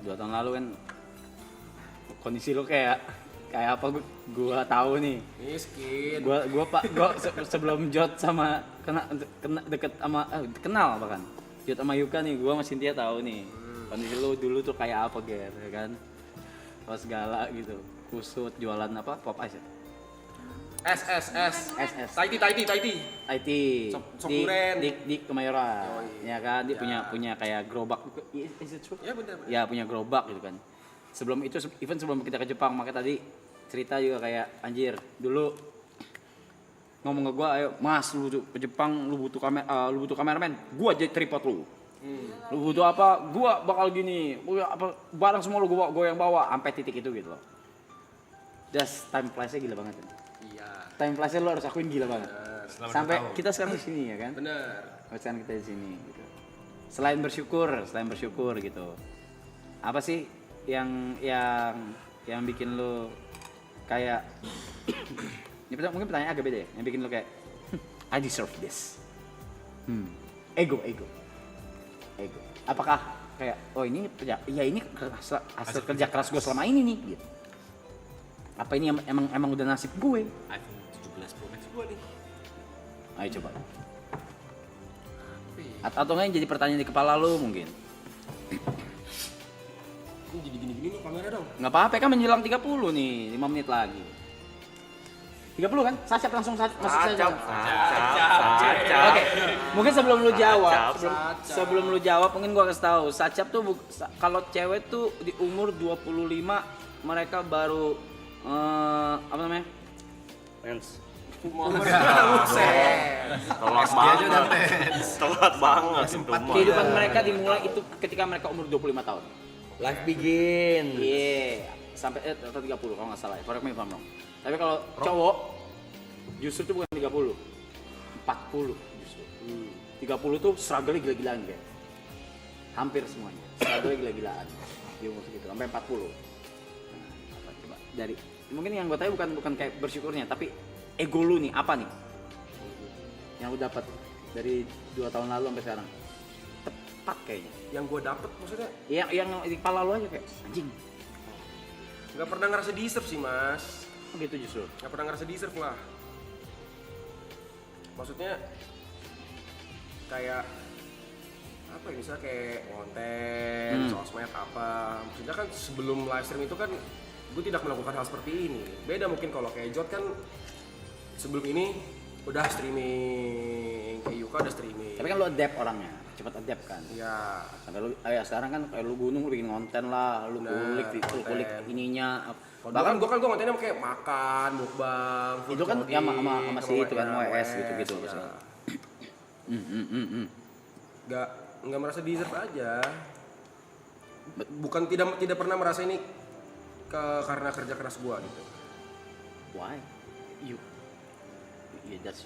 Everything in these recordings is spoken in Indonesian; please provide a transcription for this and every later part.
2 tahun lalu kan kondisi lu kayak apa gua tahu nih. Miskin. Gua sebelum Jot sama kena deket sama kenal bahkan. Jot sama Yuka nih, gua sama Cynthia tahu nih. Kondisi lu dulu tuh kayak apa, Ger, ya kan? Pas segala gitu. Kusut jualan apa? Pop ice ya? S. SS. Taiti. IT Sop duren. di Kemayoran. Oh, Ya kan, dia Ya. punya kayak gerobak. Is it true? Ya benar. Ya punya gerobak gitu kan. Sebelum itu even sebelum kita ke Jepang, makanya tadi cerita juga kayak anjir dulu ngomong ke gua, ayo Mas lu ke Jepang lu butuh kameramen, gua jadi tripod lu. Lu butuh apa? Gua bakal gini. Gua apa barang semua lu gua yang bawa sampai titik itu gitu loh. Just time flash-nya gila banget kan. Iya. Time flash-nya lu harus akuin gila banget. Benar. Sampai kita sekarang di sini ya kan. Benar. Sekarang kita di sini gitu. Selain bersyukur gitu. Apa sih yang bikin lu kayak ini mungkin pertanyaan agak beda ya. Yang bikin lu kayak I deserve this. Ego. Apakah kayak oh ini ini hasil kerja keras gue selama ini nih gitu. Apa ini emang udah nasib gue? iPhone 17 Pro Max gua nih. Ayo coba. Atau nggak yang jadi pertanyaan di kepala lu mungkin? Ini jadi gini-gini nih kamera dong. Nggak apa-apa kan menjelang 30 nih, 5 menit lagi. 30 kan? Sacap langsung masuk saja. Oke. Mungkin sebelum lu jawab, sebelum lu jawab mungkin gua kasih tahu. Sacap tuh kalau cewek tuh di umur 25 mereka baru apa namanya? Mens. Buset. Telat banget itu mah. Kehidupan mereka dimulai itu ketika mereka umur 25 tahun. Life begin. Iya, sampai atau 30 kalau nggak salah ya. Correct me if I'm wrong. Tapi kalau cowok justru tuh bukan 30, 40 justru. 30 tuh struggle gila-gilaan kayak. Hampir semuanya. Struggle gila-gilaan. Di umur segitu sampai 40. Nah, apa coba dari mungkin yang gue tahu bukan kayak bersyukurnya, tapi ego lu nih apa nih? Yang lu dapat dari 2 tahun lalu sampai sekarang. Tepat kayaknya. Yang gue dapet maksudnya Yang di kepala lu aja kayak anjing. nggak pernah ngerasa deserve sih mas. Oh gitu justru. Nggak pernah ngerasa deserve lah. Maksudnya kayak apa ya, misalnya kayak konten, sosmed apa. Maksudnya kan sebelum live stream itu kan gue tidak melakukan hal seperti ini. Beda mungkin kalau kayak Jot kan sebelum ini udah streaming, kayak Yuka udah streaming. Tapi kan lu adapt orangnya, cepat adapt kan. Iya. Sampai lu sekarang kan kayak lu gunung lu bikin konten lah, lu kulik ininya. Bahkan gue kontennya kayak makan, mukbang, food Itu kan ya vlogging, sama si itu kan WS gitu-gitu. Ya. Nggak merasa deserve aja. Bukan tidak pernah merasa ini karena kerja keras gua gitu. Why? You. Yeah, that's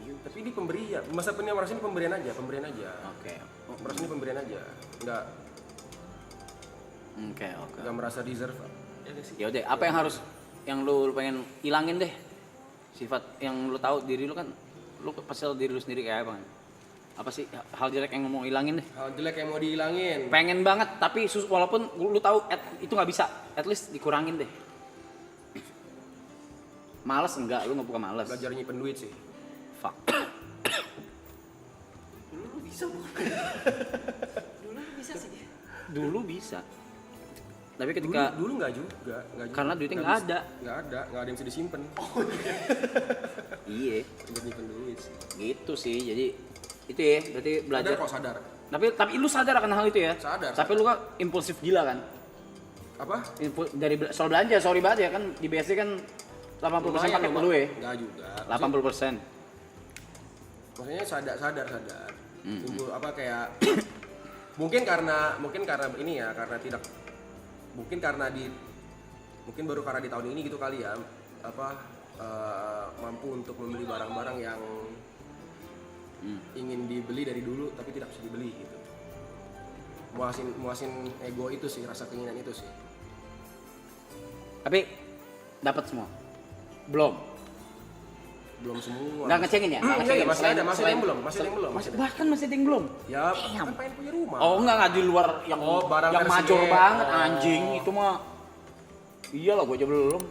you. Tapi ini pemberian. Masa punya merasa ini pemberian aja. Oke. Merasa ini pemberian aja. Nggak Oke. merasa deserve. Ya udah, apa yang harus yang lu pengen hilangin deh? Sifat yang lu tahu diri lu kan lu pasti tahu diri lu sendiri kayak apa kan? Apa sih hal jelek yang mau hilangin deh? Hal jelek yang mau dihilangin. Pengen banget tapi walaupun lu tahu itu nggak bisa, at least dikurangin deh. Males enggak, lu nggak bukan males. Belajar nyimpen duit sih. Fuck. Dulu bisa bu. Dulu bisa. Tapi ketika Dulu nggak juga. Karena duitnya nggak ada. Nggak ada yang bisa disimpan. Iya, Buat nyimpen duit sih. gitu sih. Jadi itu ya, berarti belajar. Sadar. Tapi lu sadar akan hal itu ya? Sadar. Tapi lu kan impulsif gila kan? Apa? Dari soal belanja, sorry banget ya kan di BSD kan 80% pakai lu ya? Nggak juga. 80%. Maksudnya sadar. Apa kayak mungkin karena ini ya, mungkin baru karena di tahun ini gitu kali ya, mampu untuk membeli barang-barang yang ingin dibeli dari dulu tapi tidak bisa dibeli gitu. Muasin ego itu sih, rasa keinginan itu sih. Tapi dapat semua. Belum. belum semua. Nggak ngecengin ya? Nggak Iya, ngecengin. masih ada Selain- yang belum, masih ada yang belum. Bahkan masih ada yang belum. Ya, kan pengen punya rumah. Oh enggak di luar yang Oh, barang yang versi major E. banget Oh. anjing itu mah. Iyalah gua aja belum.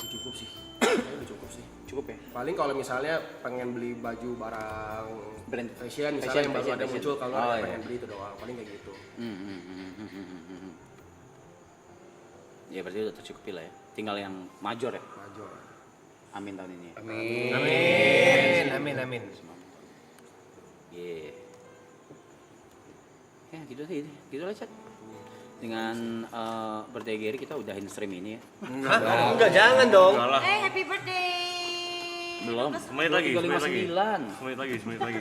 Cukup sih. Kayaknya udah cukup sih. Cukup ya. Paling kalau misalnya pengen beli baju barang Brand fashion misalnya fashion, yang baru fashion, ada fashion. muncul kalau Oh, ada iya. pengen beli itu doang. Paling kayak gitu. Ya berarti udah tercukupi lah ya. Tinggal yang major ya. Major. Amin tahun ini. Amin. Iya. Ya gitu sih, gitu lah Chat. Dengan birthday Gary kita udahin stream ini ya. Enggak, jangan dong. Happy birthday. Belum. Semenit lagi, semenit lagi. 2:59. Semenit lagi.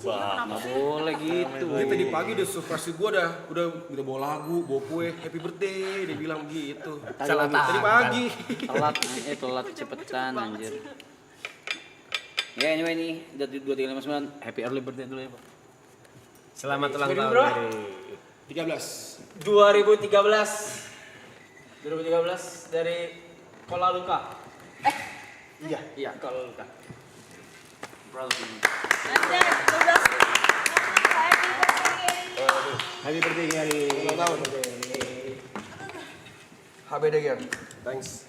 Nggak boleh gitu. Dia tadi pagi udah surprise gua udah bawa lagu, bawa kue, happy birthday, dia bilang begitu. Tadi pagi. Telat cepetan anjir. Ya anyway nih, udah 2359. Happy early birthday dulu ya, Pak. Selamat ulang tahun Bro. dari 13. 2013 dari Kola Luka. Iya, Kola Luka. Proud of you. Anjay, 12. Happy Happy birthday. birthday Gary. Ulang tahun. HBD Ger. Thanks.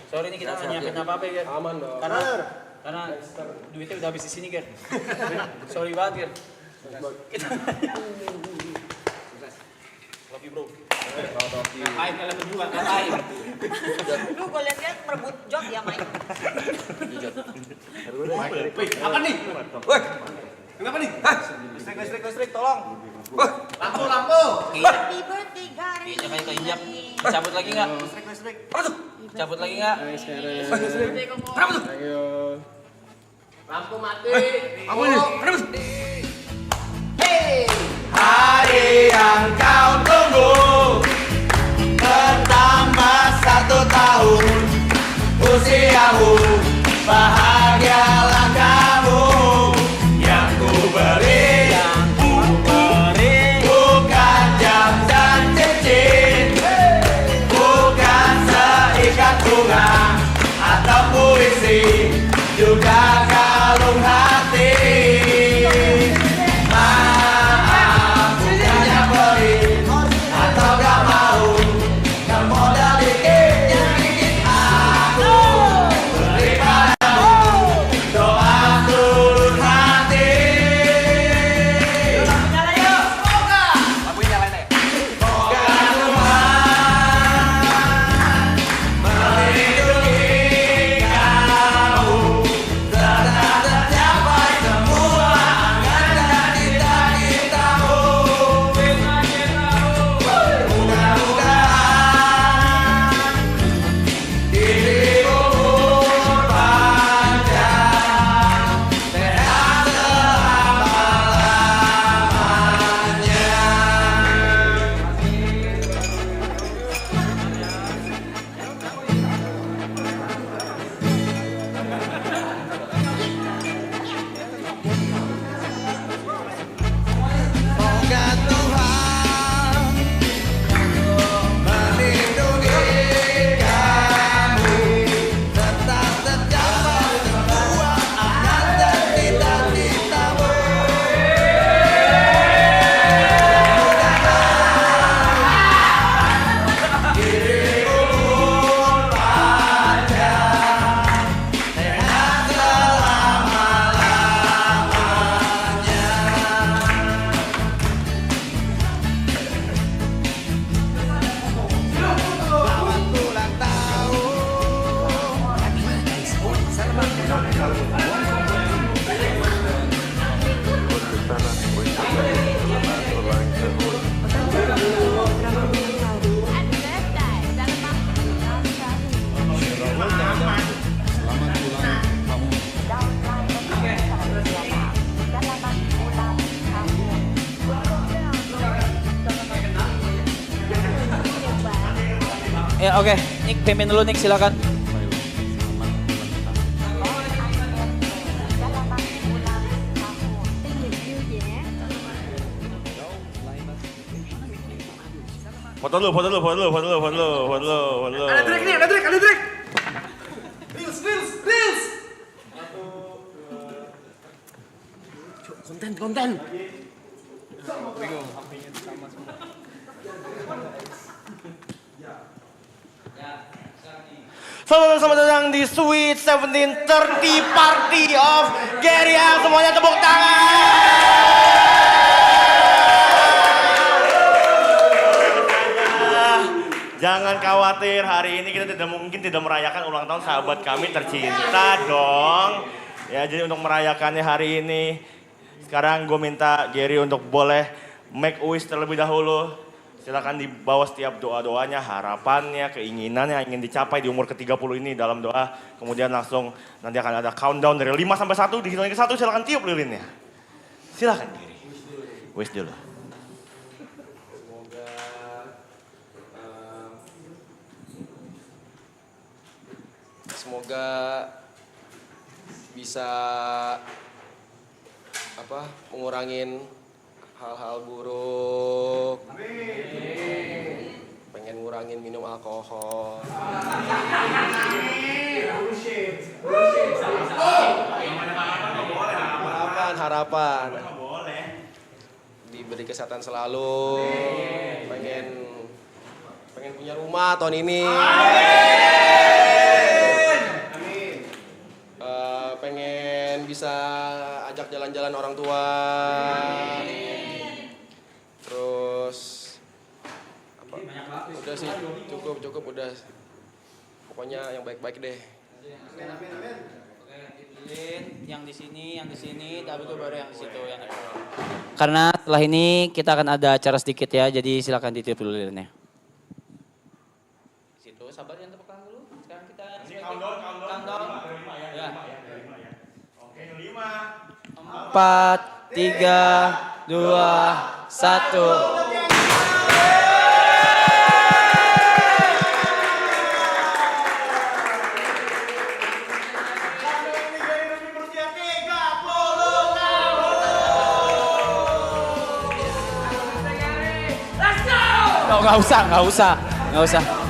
Sorry nih kita nggak nyiapin apa-apa ya, Ger. Aman dong. Karena duitnya udah habis di sini, Ger. Sorry banget, Ger. Love you, bro. Ngapain kalian berdua? Ngapain? Lu gue liat-liat merebut jok ya, Mike. Apa nih? Woi, Kenapa nih? listrik, tolong. Lampu! Happy birthday, Gary. Kayaknya kayak keinjak. Cabut lagi nggak? Cabut lagi nggak? Lampu mati. Apa nih? Hari yang kau tunggu bertambah 1 tahun usiamu, bahagialah kamu. Yang ku beri bukan jam dan cincin, bukan seikat bunga atau puisi, juga kalung hati. Maaf, bukannya pelit atau gak mau, gak modal dikit yang bikin aku beri padamu doa tulus hati. Semoga Tuhan melindungi kamu serta tercapai semua angan dan cita-citamu. Mudah-mudahan hidupmu umur panjang, sehat selama-lamanya. Semoga Tuhan melindungi kamu, tetap tercapai semua angan dan cita-citamu. Mudah-mudahan hidupmu umur panjang, sehat selama-lamanya. Selamat ulang tahun. Ya oke, Nick payment dulu Nick silakan. Foto lu. Ada track nih, ada track. Reels. Konten. Selamat datang di Sweet 1730 Party of Gary. Semuanya tepuk tangan. Jangan khawatir, hari ini kita mungkin tidak merayakan ulang tahun sahabat kami tercinta dong. Ya, jadi untuk merayakannya hari ini, sekarang gue minta Gary untuk boleh make a wish terlebih dahulu. Silakan dibawa setiap doa-doanya, harapannya, keinginannya yang ingin dicapai di umur ke-30 ini dalam doa. Kemudian langsung nanti akan ada countdown dari 5 sampai 1, di hitungan ke-1 silakan tiup lilinnya. Silakan Gary. Wish dulu. Semoga bisa mengurangin hal-hal buruk. Pengen ngurangin minum alkohol. Harapan. Diberi kesehatan selalu. Pengen punya rumah tahun ini. Pengen bisa ajak jalan-jalan orang tua. Terus udah sih, cukup udah. Pokoknya yang baik-baik deh. Yang di sini, tapi itu baru yang di situ yang. Karena setelah ini kita akan ada acara sedikit ya, jadi silakan ditiup dulu lilinnya. Situ, sabar yang tepuk tangan dulu. Sekarang kita countdown. Ya. Oke, 5. 4, 3, 2, 1.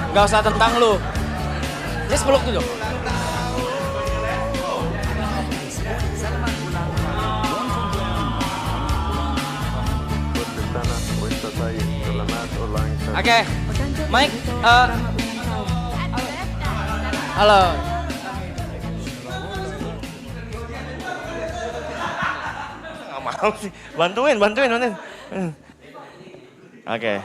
Nggak usah tentang lu. Just peluk dulu. Oke, Mike, halo. Nggak mau sih, bantuin. Oke.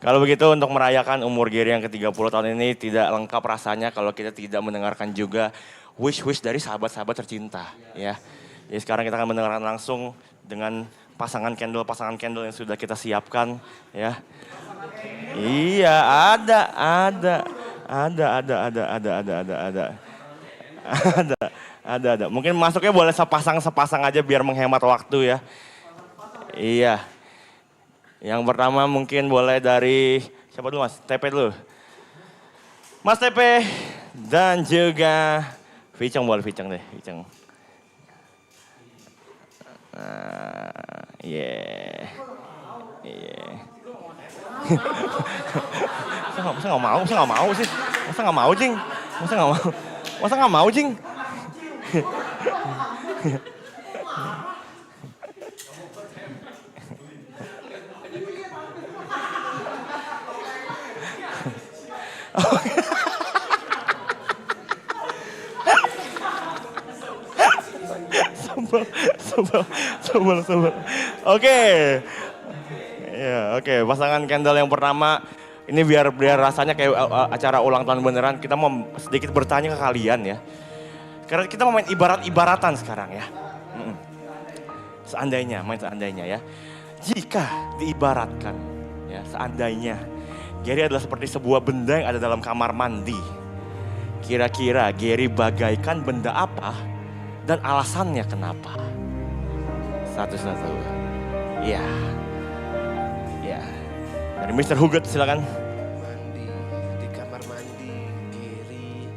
Kalau begitu untuk merayakan umur Gary yang ke-30 tahun ini tidak lengkap rasanya kalau kita tidak mendengarkan juga wish-wish dari sahabat-sahabat tercinta. Ya. Jadi sekarang kita akan mendengarkan langsung dengan pasangan candle yang sudah kita siapkan. Ya. Iya, ada. Mungkin masuknya boleh sepasang aja biar menghemat waktu ya. Iya. Yang pertama mungkin boleh dari, siapa dulu Mas? TP dulu. Mas TP dan juga Viceng boleh, Viceng deh. Masa nggak mau, Jing? Sebel. Oke. Ya, oke. Pasangan candle yang pertama ini biar rasanya kayak acara ulang tahun beneran. Kita mau sedikit bertanya ke kalian ya. Karena kita mau main ibarat-ibaratan sekarang ya. Seandainya ya. Jika diibaratkan ya, seandainya Gary adalah seperti sebuah benda yang ada dalam kamar mandi. Kira-kira Gary bagaikan benda apa dan alasannya kenapa? Satu-satu. Iya. Dari Mr. Hugot silakan. Mandi di kamar mandi, Gary.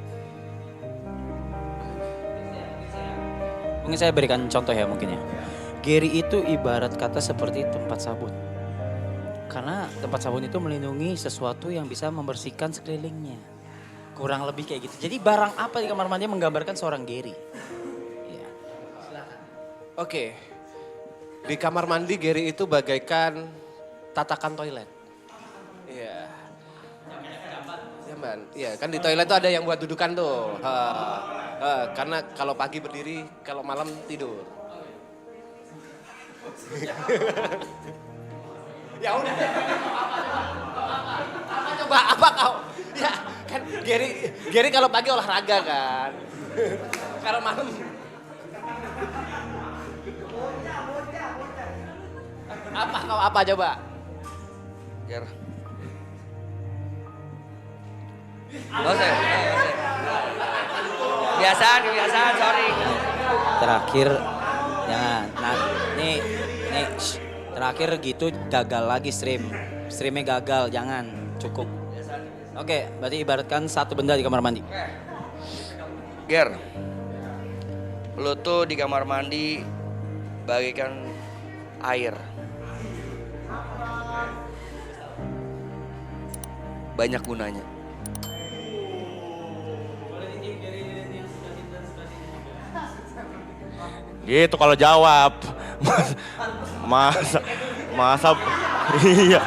Mungkin saya berikan contoh ya mungkin ya. Gary itu ibarat kata seperti tempat sabun. Karena tempat sabun itu melindungi sesuatu yang bisa membersihkan sekelilingnya. Kurang lebih kayak gitu. Jadi barang apa di kamar mandi menggambarkan seorang Gary? Ya. Silakan. Oke. Di kamar mandi Gary itu bagaikan tatakan toilet. Iya. Nyaman. Iya, kan di toilet tuh ada yang buat dudukan tuh. Karena kalau pagi berdiri, kalau malam tidur. Ya udah. Apa kau? Ya kan Gary kalau pagi olahraga kan. Kalau malam. Apa coba? Ger. Oh, saya. Kebiasaan, sorry. Terakhir jangan. Nah, nih shh. Terakhir gitu gagal lagi streamnya gagal, jangan, cukup. Oke, berarti ibaratkan satu benda di kamar mandi. Ger. Lu tuh di kamar mandi bagaikan air. Banyak gunanya. Gitu kalau jawab. Masa iya.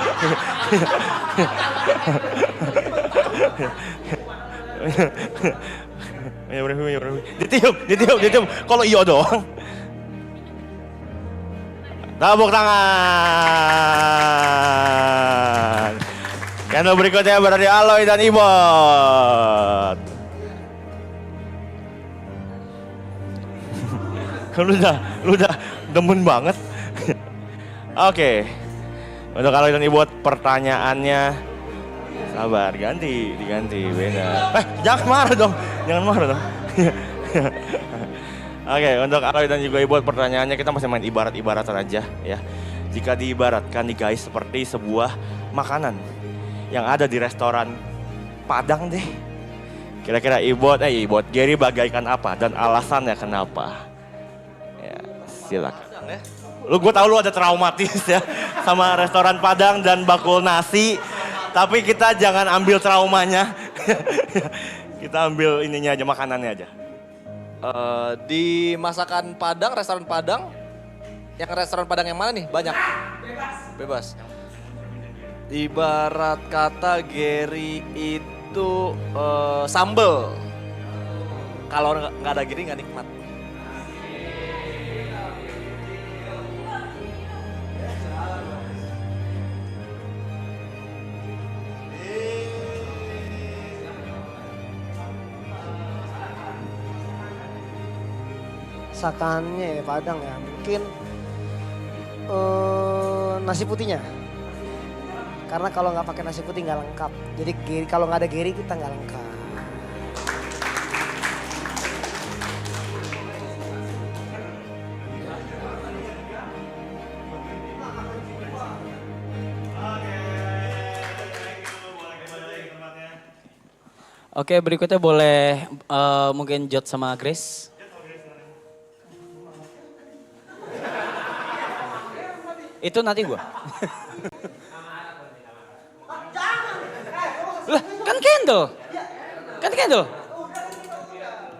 Ditiup. Kalau iya doang. Tepuk tangan. Channel berikutnya berada di Aloy dan Ibot. Lu udah demen banget. Oke. Untuk Aloy dan Ibot pertanyaannya sabar, diganti beda. Jangan marah dong. Oke, untuk Aloy dan juga Ibot pertanyaannya kita masih main ibarat-ibaratan aja ya. Jika diibaratkan nih guys seperti sebuah makanan yang ada di restoran Padang deh. Kira-kira Ibot Gary bagaikan apa dan alasannya kenapa? Ya, silakan. Gue tahu lu ada traumatis ya sama restoran Padang dan bakul nasi. Tapi kita jangan ambil traumanya. Kita ambil ininya aja, makanannya aja. Di masakan Padang, restoran Padang, yang restoran Padang yang mana nih? Banyak. Bebas. Ibarat kata Gary itu sambel. Kalau nggak ada Gary nggak nikmat. Masakannya ya Padang ya, mungkin nasi putihnya. Karena kalau nggak pakai nasi putih nggak lengkap. Jadi kalau nggak ada Gary kita nggak lengkap. Oke, berikutnya boleh mungkin Jot sama Grace. Itu nanti gua. Lah, kan candle.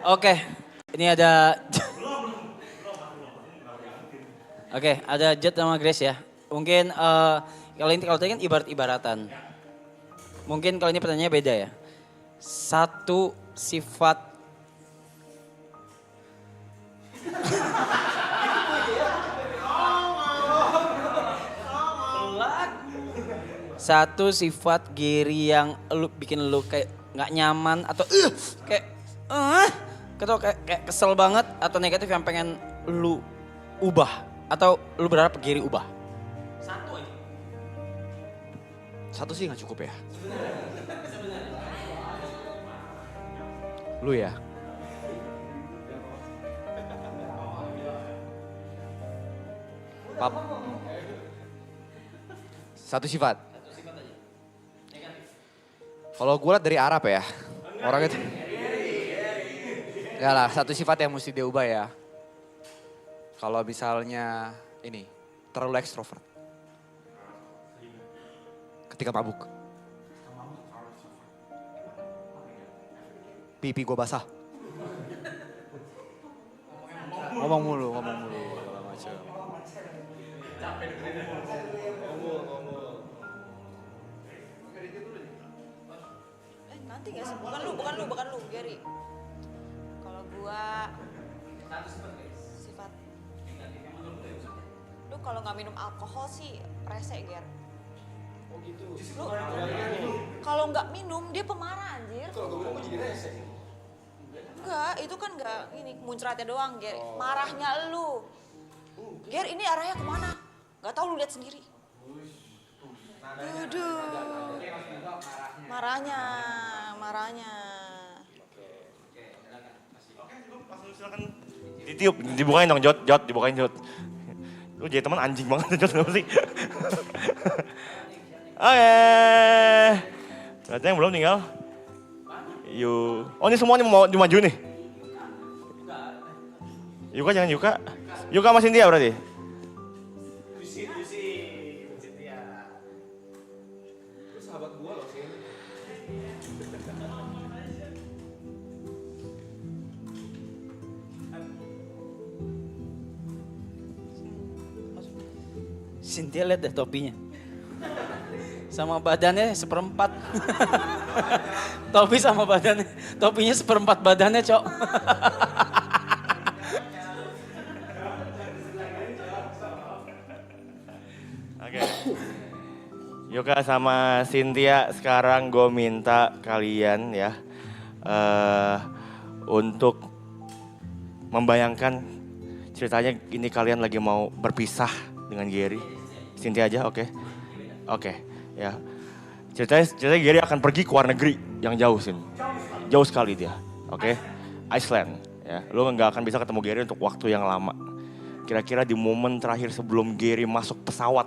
Oke, ini ada. Oke, ada Jot sama Grace ya. Mungkin kalau tadi kan ibarat-ibaratan. Mungkin kalau ini pertanyaannya beda ya. Satu sifat Gary yang bikin lu kayak nggak nyaman atau kayak kesel banget atau negatif yang pengen lu ubah atau lu berharap Gary ubah? Satu aja. Satu sih nggak cukup ya. Lu ya. Pap. Satu sifat. Kalau gue liat dari Arab ya, orang itu. Enggak lah, satu sifat yang mesti diubah ya. Kalau misalnya ini, terlalu ekstrovert. Ketika mabuk. Pipi gue basah. Ngomong mulu, segala macam. Nanti gak sih? Bukan lu, Gary. Kalau gua sifat. Lu kalau nggak minum alkohol sih rese, Ger. Oh gitu. Lu kalau nggak minum dia pemarah anjir. Kalau gue minum jadi rese. Enggak, itu kan nggak ini muncratnya doang, Ger. Marahnya lu. Ger, ini arahnya kemana? Nggak tahu, lu lihat sendiri. Aduh. Marahnya. Silakan ditiup, dibukain dong Jot, dibukain Jot. Lu jadi teman anjing banget Jot, kenapa sih? Oke. Berarti yang belum tinggal. Oh ini semuanya mau dimaju nih. Yuka jangan Yuka. Yuka sama Cynthia berarti? Lu sahabat gue loh sih. Cynthia lihat deh topinya. Sama badannya seperempat. Topi sama badannya. Topinya seperempat badannya, Cok. Oke. Yuka sama Cynthia, sekarang gue minta kalian ya untuk membayangkan ceritanya ini kalian lagi mau berpisah dengan Gary. Cynthia aja, oke. Oke, ya. Ceritanya Gary akan pergi ke luar negeri yang jauh, Sin. Jauh sekali dia, oke. Iceland, ya. Lu nggak akan bisa ketemu Gary untuk waktu yang lama. Kira-kira di momen terakhir sebelum Gary masuk pesawat,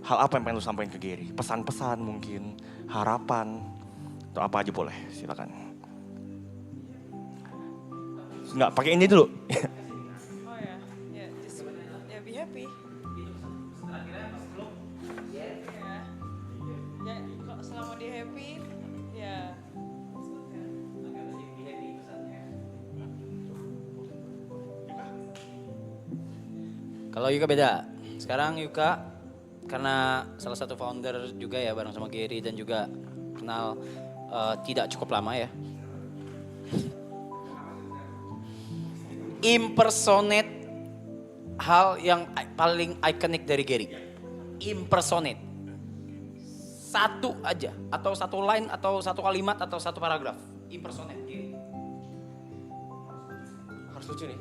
hal apa yang pengen lu sampaikan ke Gary? Pesan-pesan mungkin, harapan, atau apa aja boleh, silakan. Nggak, pakai ini dulu. Oh ya, just be happy. Ya, kalau selama dia happy, ya. Kalau Yuka beda. Sekarang Yuka karena salah satu founder juga ya bareng sama Gary dan juga kenal tidak cukup lama ya. Impersonate hal yang paling ikonik dari Gary. Impersonate. Satu aja atau satu line atau satu kalimat atau satu paragraf. Impersonate Gary. Harus lucu nih.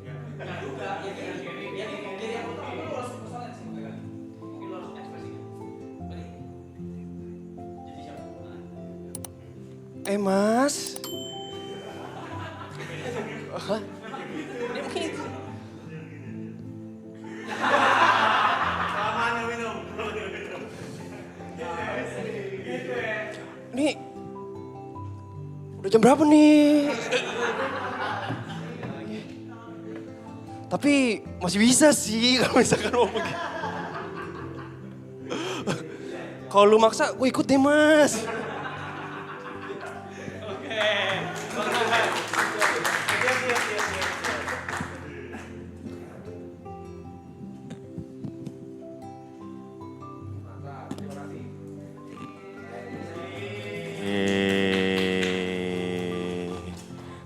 Mas. Nih, udah jam berapa nih? Tapi masih bisa sih kalau misalkan mau pergi. Kalau lu maksa, gue ikut deh mas.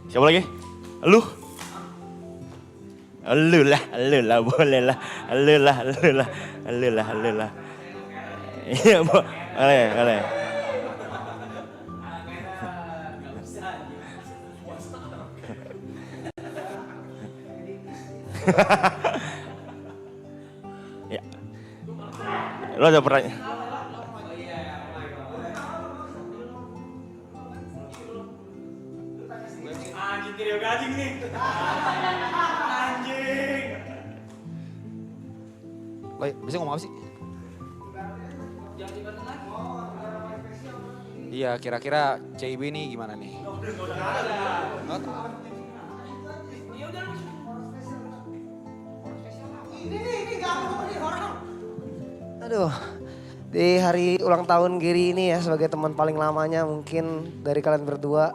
Siapa lagi? Lu? Lu lah, boleh lah. Lu lah. Iya, boleh. Ya. Lu ada pertanyaan? Baik, bisa ngomong apa sih? Iya, kira-kira CIB ini gimana nih? Aduh, di hari ulang tahun Gary ini ya sebagai teman paling lamanya mungkin dari kalian berdua.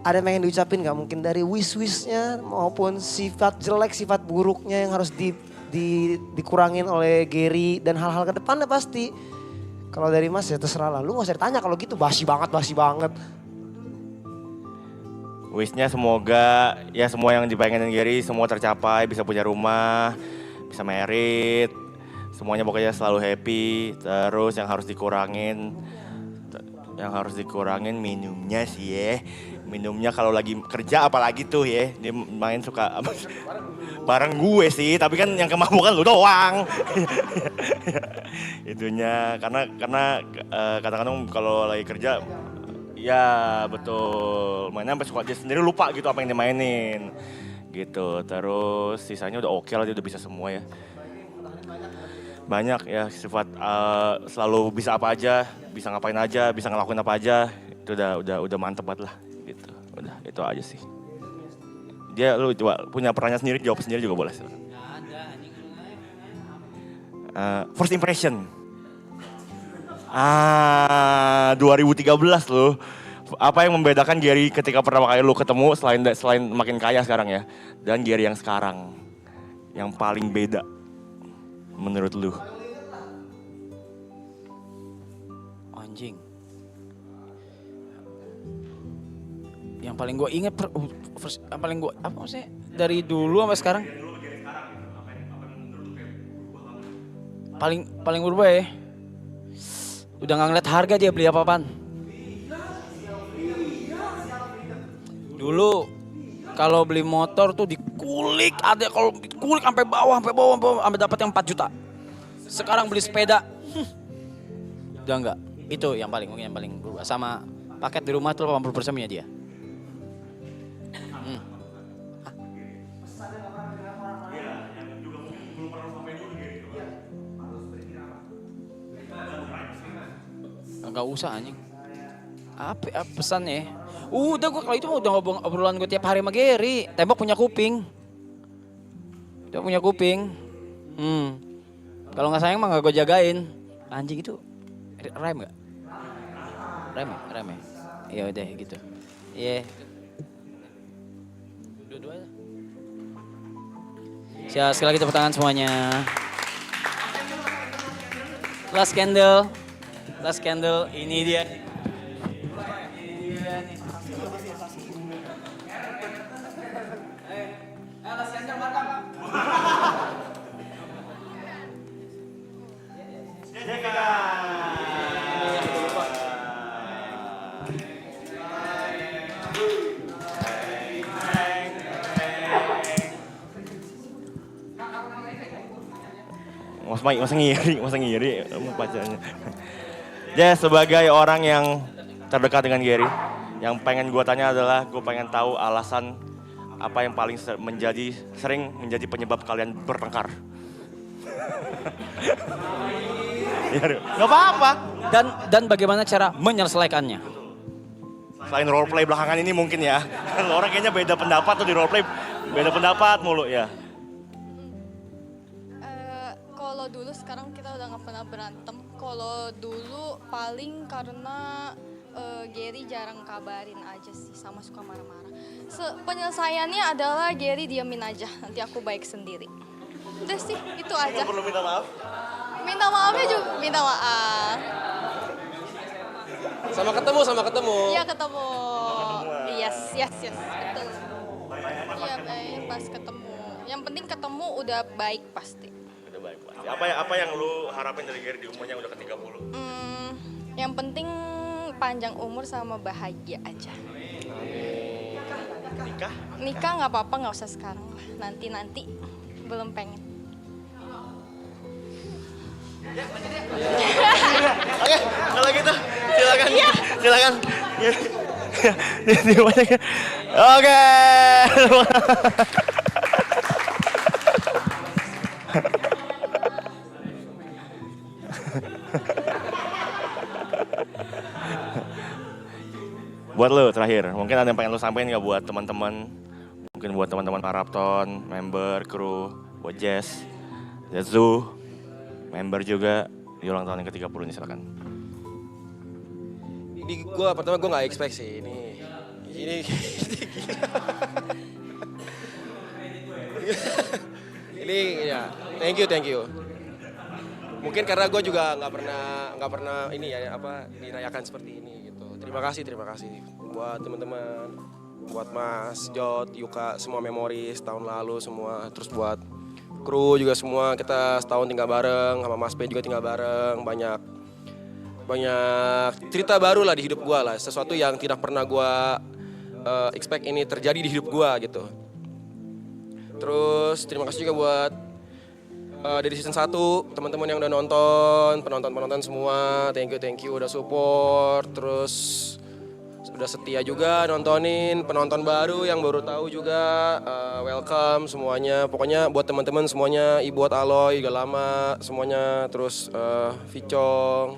Ada yang pengen diucapin gak? Mungkin dari wish-wishnya maupun sifat jelek, sifat buruknya yang harus dikurangin oleh Gary dan hal-hal ke depannya pasti. Kalau dari Mas ya terserah lah. Lu gak usah ditanya kalau gitu basi banget. Wishnya semoga ya semua yang dipengenin Gary semua tercapai, bisa punya rumah, bisa married, semuanya pokoknya selalu happy. Terus yang harus dikurangin minumnya sih ya. Minumnya kalau lagi kerja apalagi tuh ya, dia main suka bareng gue sih, tapi kan yang kemabukan lu doang. Itunya karena kadang-kadang kalau lagi kerja ya betul, mainnya sampai suka dia sendiri lupa gitu apa yang dimainin gitu. Terus sisanya udah oke lah, dia udah bisa semua ya. Banyak ya sifat selalu bisa apa aja, bisa ngapain aja, bisa ngelakuin apa aja. Itu udah mantep banget lah gitu. Udah itu aja sih. Dia lu coba punya perannya sendiri, jawab sendiri juga boleh. First impression. 2013 loh. Apa yang membedakan Gary ketika pertama kali lu ketemu selain makin kaya sekarang ya, dan Gary yang sekarang yang paling beda menurut lu? Anjing. Yang paling gue inget, yang paling gue apa maksudnya dari dulu sampai sekarang? Paling berubah ya. Udah nggak ngeliat harga dia beli apa-apaan. Dulu kalau beli motor tuh dikulik, ada kalau dikulik sampai bawah sampai dapat yang 4 juta. Sekarang beli sepeda, udah enggak. Itu yang paling berubah. Sama paket di rumah tuh 80% punya dia. Enggak usah anjing. Apa pesannya? Udah gue kalau itu udah obrolan gue tiap hari sama Gary. Tembok punya kuping. Dia punya kuping. Kalau nggak sayang mah nggak gue jagain. Anjing itu rem nggak? Rem ya. Ya udah gitu. Iya. Dua-duanya. Siap, sekali lagi tepuk tangan semuanya. Last candle, ini dia. Masa ngiri pacarnya. Ya sebagai orang yang terdekat dengan Gary, yang pengen gue tanya adalah gue pengen tahu alasan apa yang paling sering menjadi penyebab kalian bertengkar. Gak apa-apa. Dan bagaimana cara menyelesaikannya? Selain roleplay belakangan ini mungkin ya. Orang kayaknya beda pendapat tuh di roleplay, beda pendapat mulu ya. Kalau dulu, sekarang kita udah gak pernah berantem. Kalau dulu paling karena Gary jarang kabarin aja sih, sama suka marah-marah. Penyelesaiannya adalah Gary diamin aja, nanti aku baik sendiri. Udah sih, itu aja. Gak perlu minta maaf? Minta maafnya juga, minta maaf. Sama ketemu. Iya ketemu. Yes, betul. Iya baik, pas ketemu. Yang penting ketemu udah baik pasti. Baik, apa yang lu harapin dari Gary di umurnya udah ke 30? Yang penting panjang umur sama bahagia aja. Nikah nggak apa-apa, nggak usah sekarang lah. Nanti belum pengen. Oke, kalau gitu silakan. Oke. Buat lo terakhir, mungkin ada yang pengen lo sampein nggak buat teman-teman, mungkin buat teman-teman Marapton, member, kru, buat Jess, Zetsu, member juga di ulang tahun yang ke-30 ini silakan. Ini pertama gue nggak expect sih ini gila. Ini ya Thank you. Mungkin karena gue juga nggak pernah ini ya apa dirayakan seperti ini gitu. Terima kasih buat teman-teman, buat Mas Jod, Yuka, semua memoris tahun lalu semua. Terus buat kru juga semua, kita setahun tinggal bareng, sama Mas P juga tinggal bareng. Banyak cerita baru lah di hidup gue lah. Sesuatu yang tidak pernah gue expect ini terjadi di hidup gue gitu. Terus terima kasih juga buat dari season 1, teman-teman yang udah nonton, penonton semua, thank you udah support, terus udah setia juga nontonin, penonton baru yang baru tahu juga, welcome semuanya. Pokoknya buat teman-teman semuanya, buat Aloy udah lama semuanya, terus Vicong,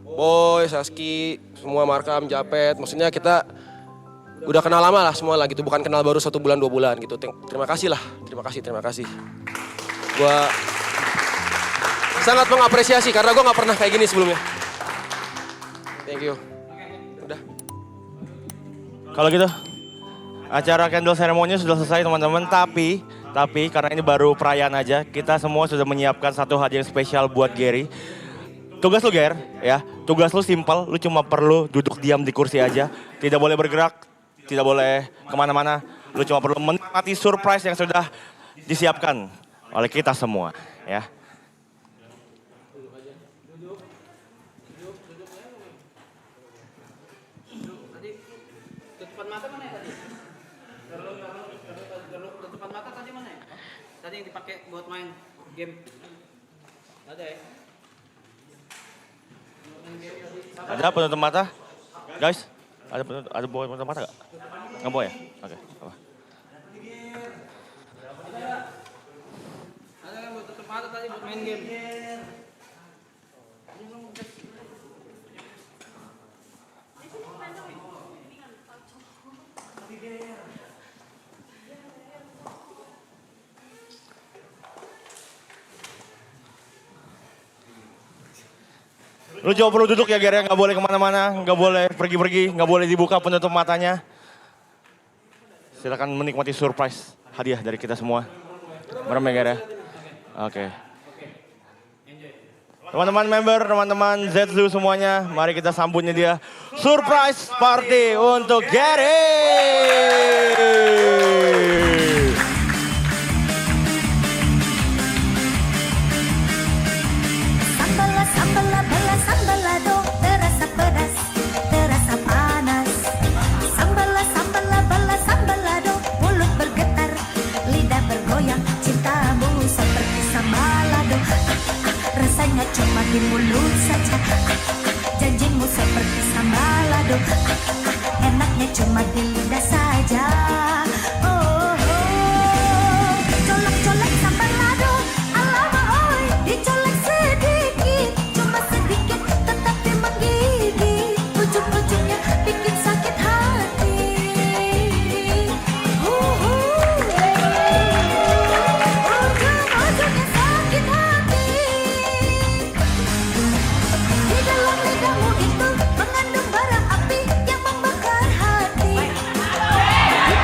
Boy, Saski, semua Markam, Japet, maksudnya kita udah kenal lama lah semua lah gitu, bukan kenal baru 1 bulan 2 bulan gitu. Terima kasih lah, terima kasih. Gua sangat mengapresiasi karena gue nggak pernah kayak gini sebelumnya. Thank you. Udah. Kalau gitu, acara candle ceremony sudah selesai teman-teman. Tapi karena ini baru perayaan aja, kita semua sudah menyiapkan satu hadiah yang spesial buat Gary. Tugas lu Ger, ya. Tugas lu simpel, lu cuma perlu duduk diam di kursi aja. Tidak boleh bergerak, tidak boleh kemana-mana. Lu cuma perlu menikmati surprise yang sudah disiapkan oleh kita semua, ya. Tutupan mata mana ya tadi? Tutupan mata tadi mana ya? Tadi yang dipakai buat main game. Ada ya? Ada penutup mata? Guys, ada penutup mata nggak? Nggak bawa ya? Oke. Apa? Ada kan buat tutup mata tadi buat main game. Lu coba perlu duduk ya Ger, nggak boleh kemana-mana, nggak boleh pergi-pergi, nggak boleh dibuka penutup matanya. Silakan menikmati surprise hadiah dari kita semua. Merem ya Ger ya? Oke. Teman-teman member, teman-teman Zetsu semuanya, mari kita sambutnya dia. Surprise party untuk Gary! Sambalado, terasa pedas, terasa panas. Sambalado, mulut bergetar, lidah bergoyang, cintamu seperti sambalado. Rasanya cuma di mulut saja, janjimu seperti sambalado. Enaknya cuma di lidah saja. Colek-colek sambalado, alama oi, dicolek sedikit. Tetapi menggigit, ujung-ujungnya bikin sakit hati. Ujung-ujungnya sakit hati. Di dalam lidahmu itu mengandung bara api yang membakar hati. Di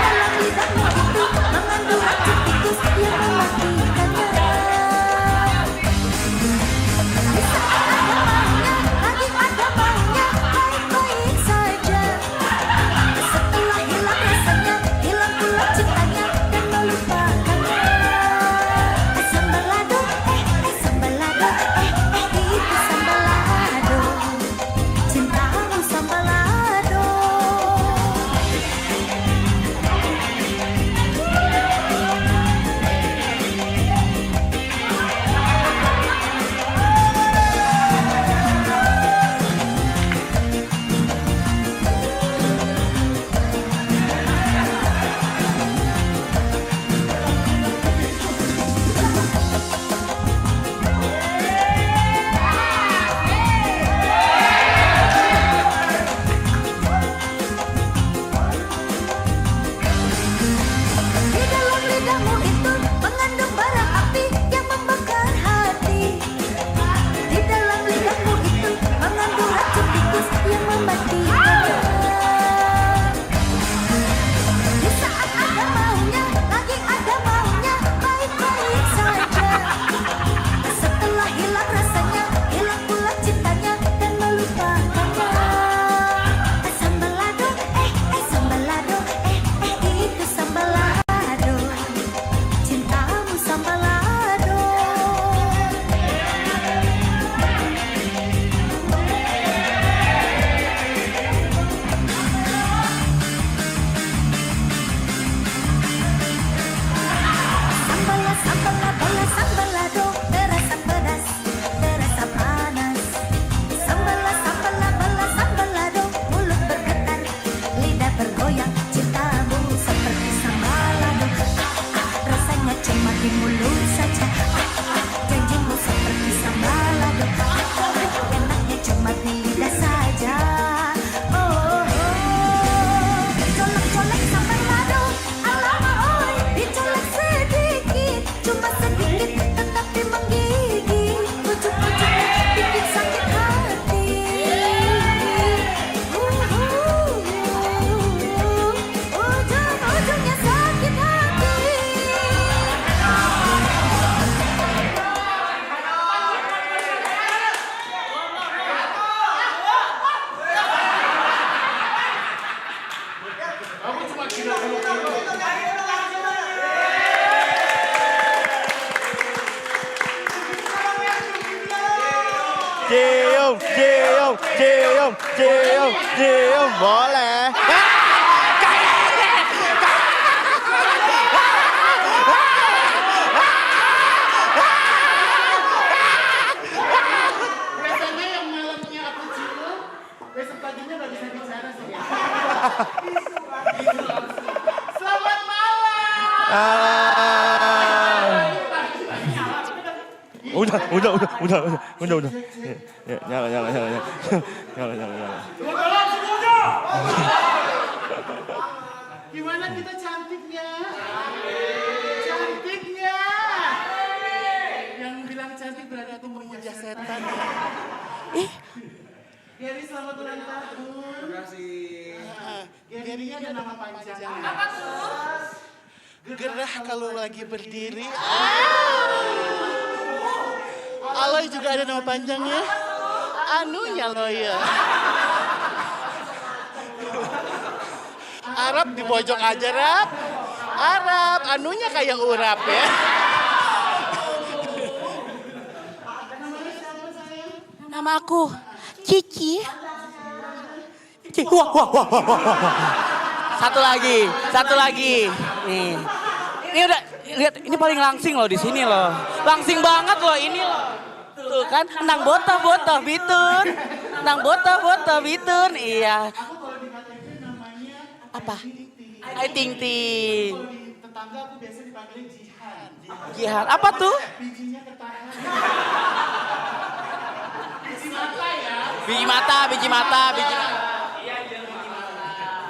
cium, boleh. Biasanya yang malamnya aku cium, besok paginya nggak bisa bicara sih. Selamat malam. Udah. Ya, nyala. Gimana kita cantiknya? Cantiknya. Yang bilang cantik berarti aku memuja setan. Gary selamat ulang tahun. Terima kasih. Gary-nya ada nama panjangnya. Apa tuh? Gerah kalau lagi berdiri. Aloy juga ada nama panjangnya. Anunya loh ya. Arab di pojok aja, Rap. Arab, anunya kayak urap ya. Nama aku Cici. Wah. Satu lagi. Nih. Ini udah lihat, ini paling langsing loh di sini loh. Langsing banget loh ini loh. Tuh kan, nang botoh bitun. Nang botoh bitun. Iya. Apa? Ai Ting Ting. Tetangga aku biasa dipanggil Jihan. Jihan. Apa tuh? Bijinya ketahan. Biji mata. Iya, biji mata.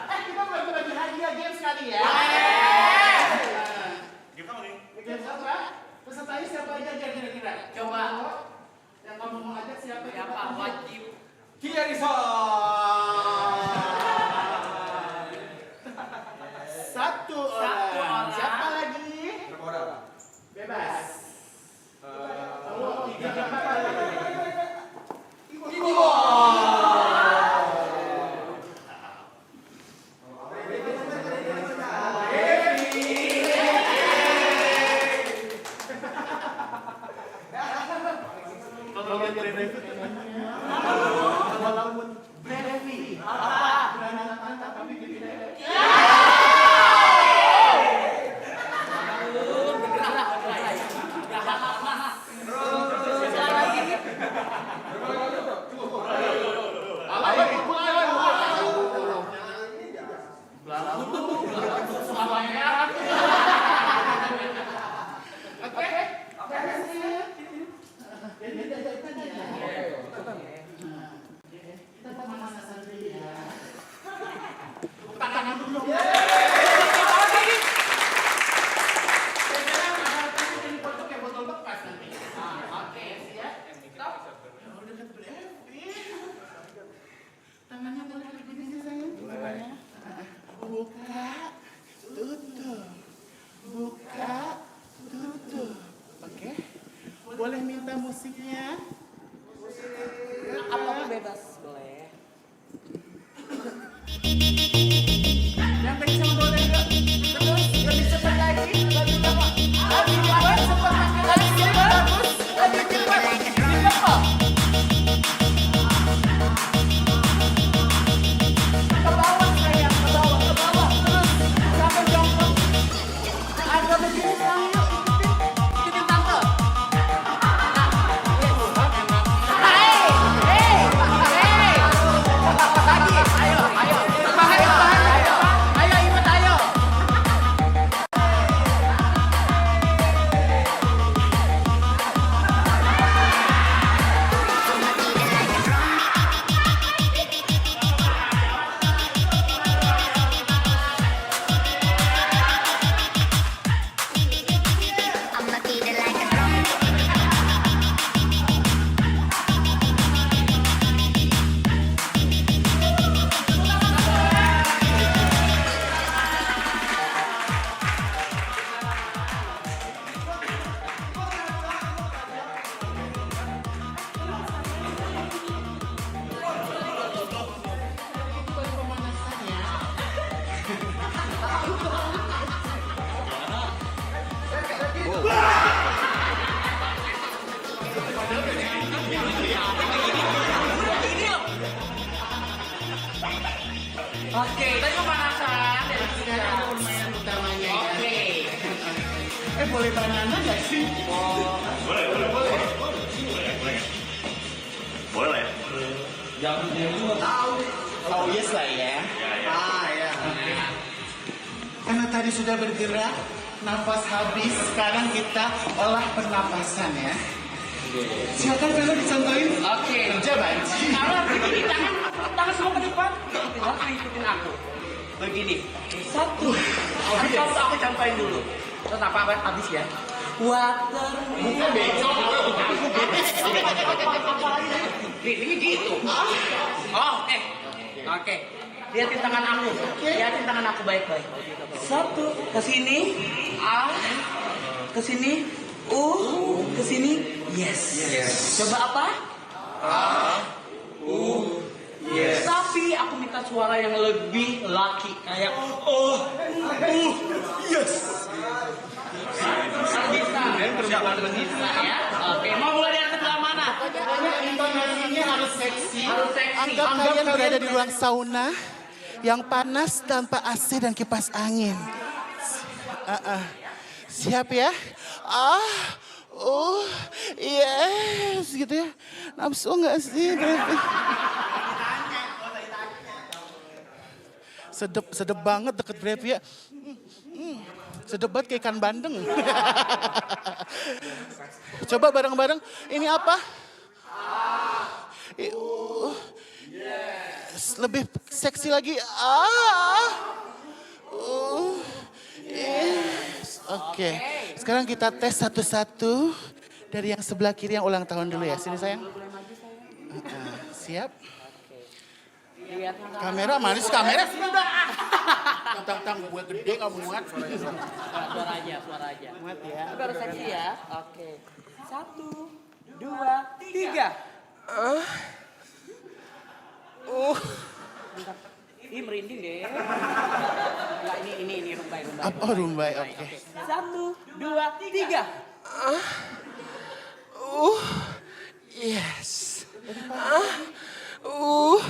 Kita bagi hadiah games kali ya. Games apa? Pesertanya siapa aja kira-kira? Coba. Yang kamu mau ajak siapa? Wajib. Satu orang. Siapa lagi? Bebas. Tangannya boleh begini sayang. Buka, tutup. Buka, tutup. Oke. Boleh minta musiknya? Apa bebas boleh. Yang kencang boleh nggak? Terus lebih cepat lagi. Lebih cepat. Lebih cepat. Lebih cepat. Lebih cepat. Lebih cepat. Ke bawah sayang, ke bawah. Terus sampai jongkok. Agak begini sayang. Ikutin tante. Hei. Lagi. Ayo. Oke, tadi pemanasan dari sekarang udah lumayan utamanya. Oke. Boleh banana nggak sih? Boleh. Jangan tahu. Oh yes lah ya. Ya. Karena tadi sudah bergerak, nafas habis, sekarang kita olah pernapasan ya. Silakan Velo dicontohin. Oke. Kerja banci. Kalau begini tangan semua ke depan. Ikutin aku. Begini. Satu. Aku contohin dulu. Terus apa habis ya? Water. Bukan becok. Ini gitu. Oke. Lihatin tangan aku. Lihatin tangan aku baik-baik. Satu. Ke sini. A. Ke sini. U. Ke sini. Yes. Coba apa? A. U. Yes. Tapi aku minta suara yang lebih laki. Kayak yes. Bisa. Ya. Oke, mau mulai dari sebelah mana? Intonasinya harus seksi. Anggap kalian berada di ruang sauna yang panas tanpa AC dan kipas angin. Siap ya? Yes, gitu ya. Nafsu nggak sih? Sedep banget deket Brevi ya. Sedep banget kayak ikan bandeng. Coba bareng-bareng. Ini apa? Lebih seksi lagi. Yes. Oke. Sekarang kita tes satu-satu. Dari yang sebelah kiri yang ulang tahun dulu ya. Sini sayang. Siap. Kamera mana sih kamera? Tang gue gede gak muat. Suara aja. Muat ya. Tapi harus seksi ya. Oke. 1, 2, 3. Ih merinding deh. Enggak, ini rumbai. Oh rumbai, oke. 1, 2, 3. Yes.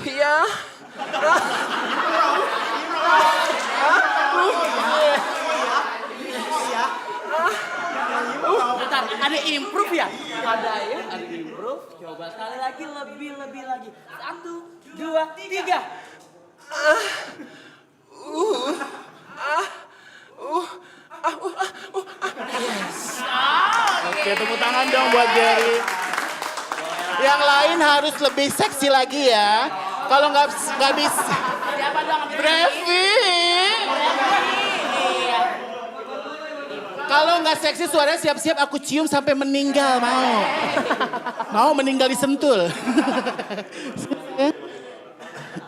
Ya. Bentar, ada improve ya? Ada improve. Coba sekali lagi, lebih lagi. 1, 2, 3. Oke, tepuk tangan dong buat Gary. Yang lain harus lebih seksi lagi ya. Kalau nggak bisa. Siapa dong? Brevi. Kalau nggak seksi suaranya siap-siap aku cium sampai meninggal mau. Mau meninggal disentul.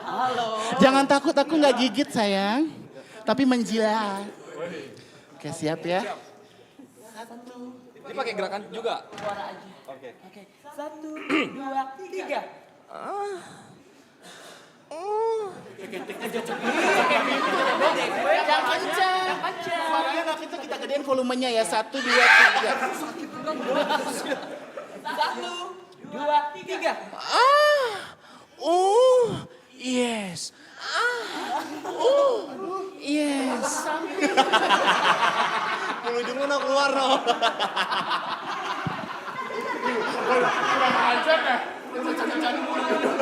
Halo. Jangan takut, aku nggak gigit sayang. Tapi menjilat. Oke, siap ya. Ini pakai gerakan juga. Suara aja. Oke. 1, 2, 3. Jangan kencang. Suaranya nggak kita gedein volumenya ya. 1, 2, 3. 1, 2, 3. Yes. Yes. Ujungnya nak keluar no.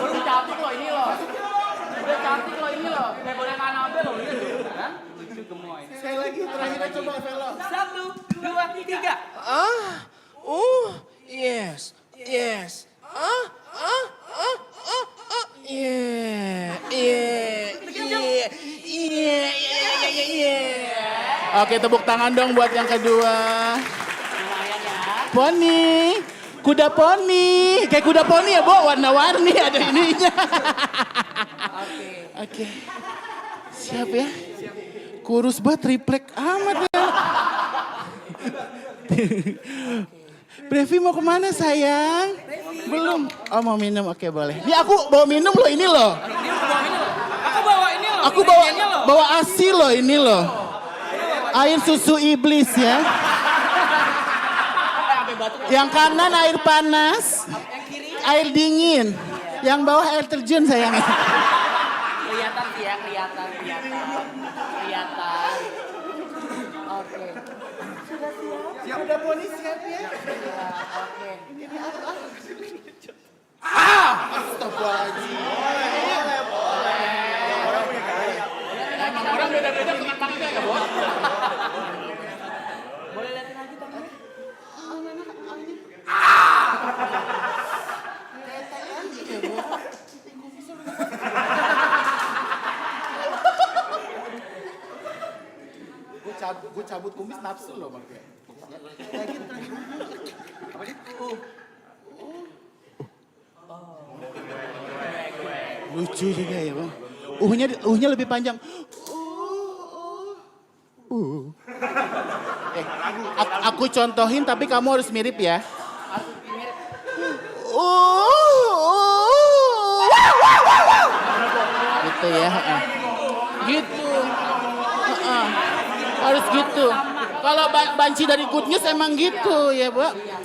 Udah cantik loh ini loh. Kayak boleh Annabelle loh ini. Kan? Lucu gemoy. Sekali lagi terakhir coba Velo. 1, 2, 3. Yes. Oke, tepuk tangan dong buat yang kedua. Poni. Kuda poni. Kayak kuda poni ya, Bo. Warna-warni ada ininya. Oke. Siap ya? Kurus banget, triplek amat ya. Brevi mau kemana sayang? Belum. Oh mau minum, oke boleh. Ini aku bawa minum loh, ini loh. Aku bawa ini loh. Aku bawa ASI loh, ini loh. Air susu iblis ya. Yang kanan air panas, air dingin. Yang bawah air terjun sayang. Lihat kelihatan sih ya, kelihatan. Oke. Sudah siap? Sudah Boni siap ya? Ya, oke. Ini apa? Astagfirullahaladzim. Boleh. Emang orang beda-beda kemampuannya ya, Bos? Boleh lihatin lagi tangannya? Gue cabut kumis nafsu loh Bang. Apa itu? Lucu juga ya Bang. Uhnya lebih panjang. Aku contohin tapi kamu harus mirip ya. Gitu ya. Gitu. Harus gitu. Kalau banci dari Good News emang gitu ya, Bu. Coba ya.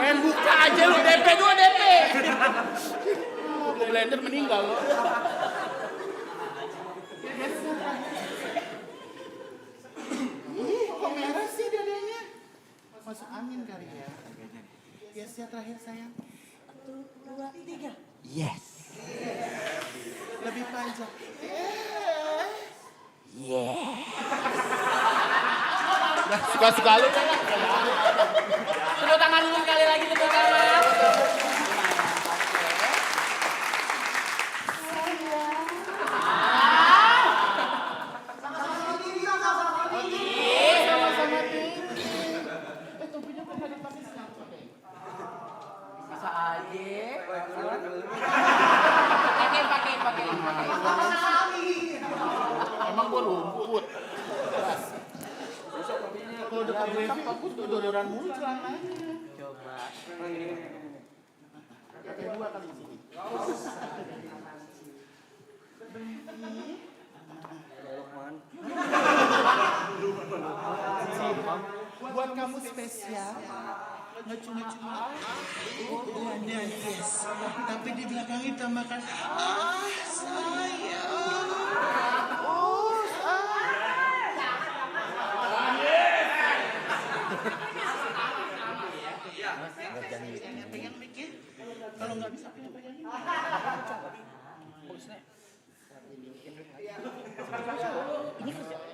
Main buka aja lu, DP 2 DP. Blender meninggal loh. Kok merah sih dadanya? Masuk angin kali ya. Yes ya terakhir sayang. 1, 2, 3. Yes. Lebih panjang. Yeah. Suka-suka lu kan? Tepuk tangan dulu sekali lagi, tepuk tangan. Sama-sama tinggi. Topinya pernah dipakai siapa deh? Bisa aja. Pakai. Emang gua rumput. Kalau udah brevi, aku tuh dodoran mulu celananya. Coba. Pakai 2 kali di sini. Buat kamu spesial. Nggak cuma yes. Tapi di belakangnya tambahkan sayang. Pegang mic-nya. Kalau nggak bisa pegangin. Ini kerja.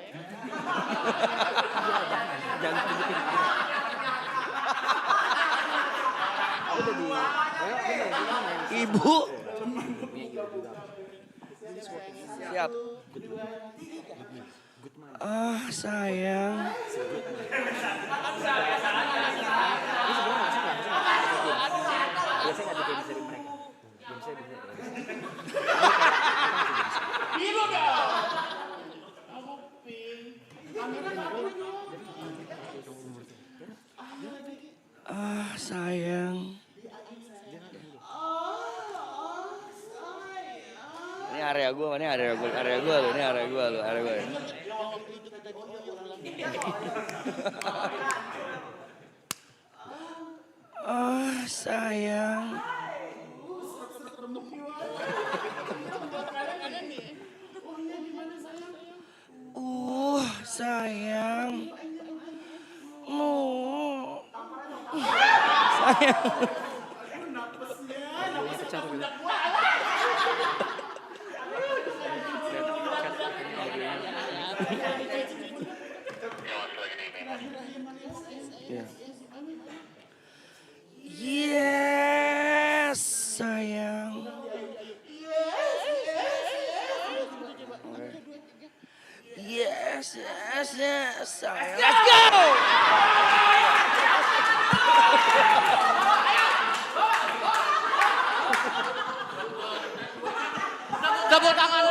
Jangan tunjukin. Ibu. Siap. Sayang. Biru dong. Sayang. Ini area gue lu. Sayang. Sayang. Yes, sayang. Yes, sayang. Let's go! Tepuk tangan.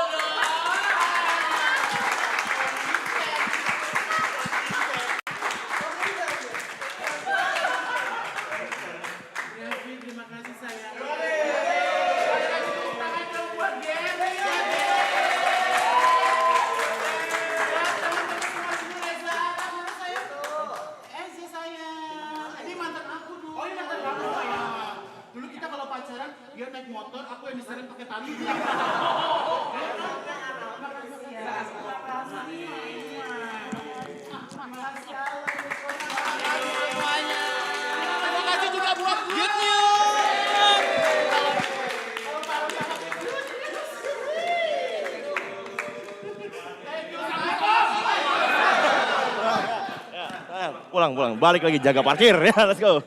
buat Good news. Pulang, balik lagi jaga parkir ya, let's go.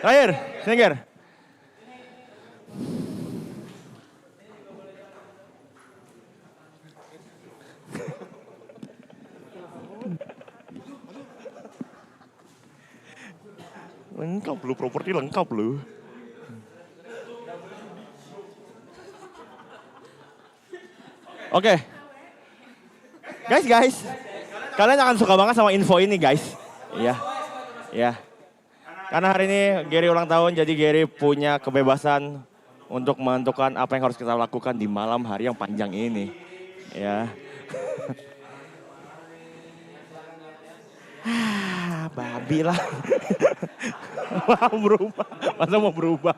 Terakhir, sini Ger. Lengkap lu, properti lengkap lu. Oke. Guys. Kalian akan suka banget sama info ini guys. Iya. Karena hari ini Gary ulang tahun, jadi Gary punya kebebasan untuk menentukan apa yang harus kita lakukan di malam hari yang panjang ini. Ya. Babi lah. Masa mau berubah?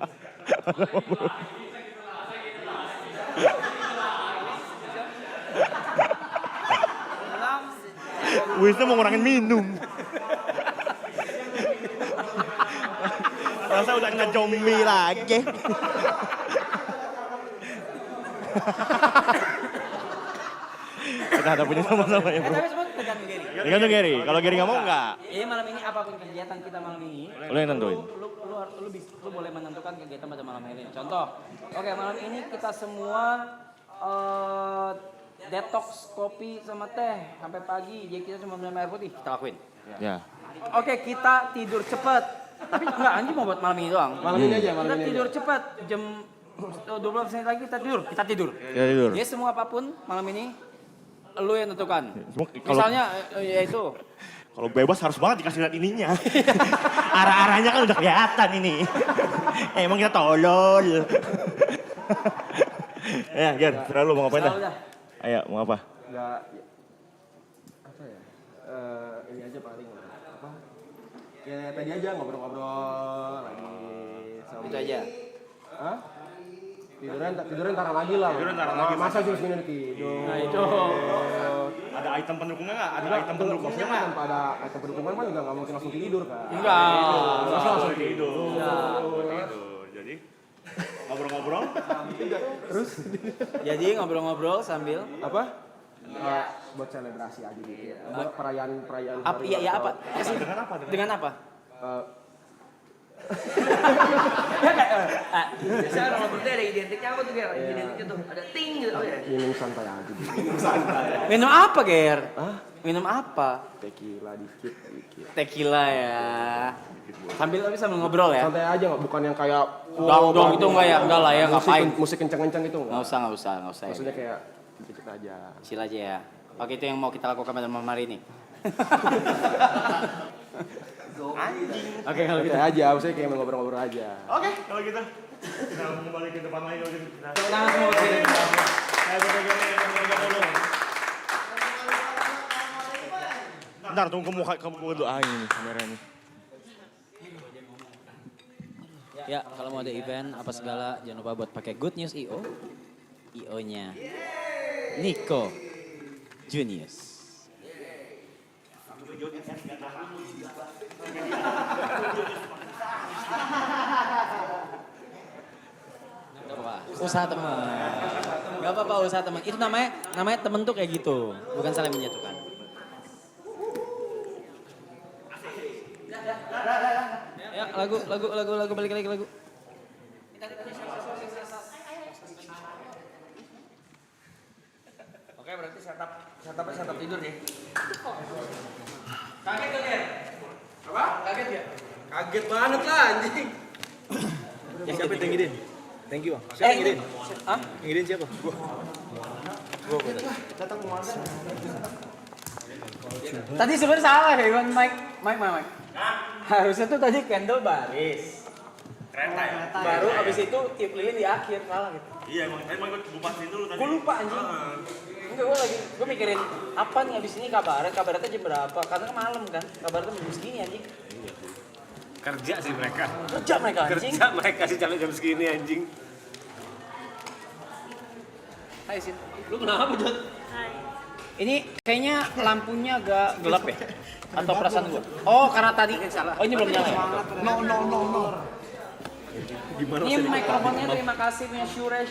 Wisnu mau ngurangin minum. Masa udah ngejombi lagi. Kita hadapin sama-sama ya bro. Tapi semua tergantung Gary. Tergantung Gary. Kalau Gary nggak mau nggak. Jadi malam ini apapun kegiatan kita malam ini, Lu yang nentuin. Lu boleh menentukan kegiatan pada malam hari ini. Contoh, oke malam ini kita semua detox kopi sama teh sampai pagi. Jadi kita cuma minum air putih, kita lakuin. Ya. Oke, kita tidur cepet. Tapi enggak, anjing mau buat malam ini doang. Malam ini aja, Kita tidur cepet, jam 12 menit lagi kita tidur. Ya, tidur. Jadi semua apapun malam ini, lu yang tentukan. Kalau- Misalnya, ya itu. Kalau bebas harus banget dikasih lihat ininya. Arah-arahnya kan udah kelihatan ini. Emang kita tolol. Ya, Ger, serah lu mau ngapain dah? Serah lu dah. Ayo, mau apa? Enggak, apa ya? Ini aja paling apa? Kayak tadi aja ngobrol-ngobrol lagi sama. Itu aja. Hah? Tiduran taruh lagi lah. Tiduran taruh lagi. Masa jam 9 tidur. Nah, itu. Ada item pendukungnya nggak? Ada item Maksudnya pendukungnya kan nggak? tanpa ada item pendukung kan juga nggak mungkin langsung tidur kan. Enggak. Masa langsung tidur. Enggak. Jadi ngobrol-ngobrol. Terus Jadi ngobrol-ngobrol sambil apa? Buat selebrasi aja gitu. Buat perayaan. apa? hari Iya, ulang apa? tahun. Kasih. Dengan apa? Dengan apa? Biasanya kalau berdua ada identiknya apa tuh Ger? Identiknya tuh ada ting gitu. Oh, ya. Minum santai aja gitu. Minum apa, Ger? Minum apa? Tequila dikit. Tequila ya. Sambil ngobrol ya. Santai aja, bukan yang kayak Dong itu enggak ya, enggak lah ya, ngapain? Musik kenceng-kenceng itu enggak. Nggak usah. Maksudnya kayak dikit aja. Chill aja ya. Oke, itu yang mau kita lakukan pada malam hari ini. Anjing. Oke, kalau gitu aja, maksudnya kayak ngobrol-ngobrol aja. Oke, kalau gitu. Kita kembali ke depan lagi kalau gitu. Tangan semua ke sini. Bentar, tunggu muka kamu doa ini kamera ini. Ya, kalau mau ada event apa segala, jangan lupa buat pakai Good News IO. IO-nya Nico Junius. Usaha teman. Gak apa-apa usaha teman. Itu namanya temen tuh kayak gitu, bukan saling menyatukan. Ya, lagu balik lagi lagu. Oke, berarti setup tidur nih. Kaget gak, Ger? Apa? Kaget gak? Kaget banget lah anjing. Siapa yang ngidin? Thank you, Bang. Siapa yang ngidin? Hah? Ngidin siapa? Gua. Tadi sebenarnya salah ya, Iwan. Mike. Harusnya tuh tadi candle baris. Kereta ya? Baru abis itu tiup lilin di akhir, salah gitu. Iya, emang gue pastiin dulu tadi. Gue lupa anjing. Enggak, gue mikirin apa nih abis ini kabaret jam berapa? Karena kan malam kan, kabaretnya jam segini anjing. Kerja sih mereka. Kerja mereka anjing. Kerja mereka sih jam segini anjing. Hai Sin, lu kenapa Jod? Hai. Ini kayaknya lampunya agak gelap ya? Atau perasaan gua? Oh, karena tadi. Oh, ini belum nyala ya? No. Ini mikrofonnya terima kasih punya Shure.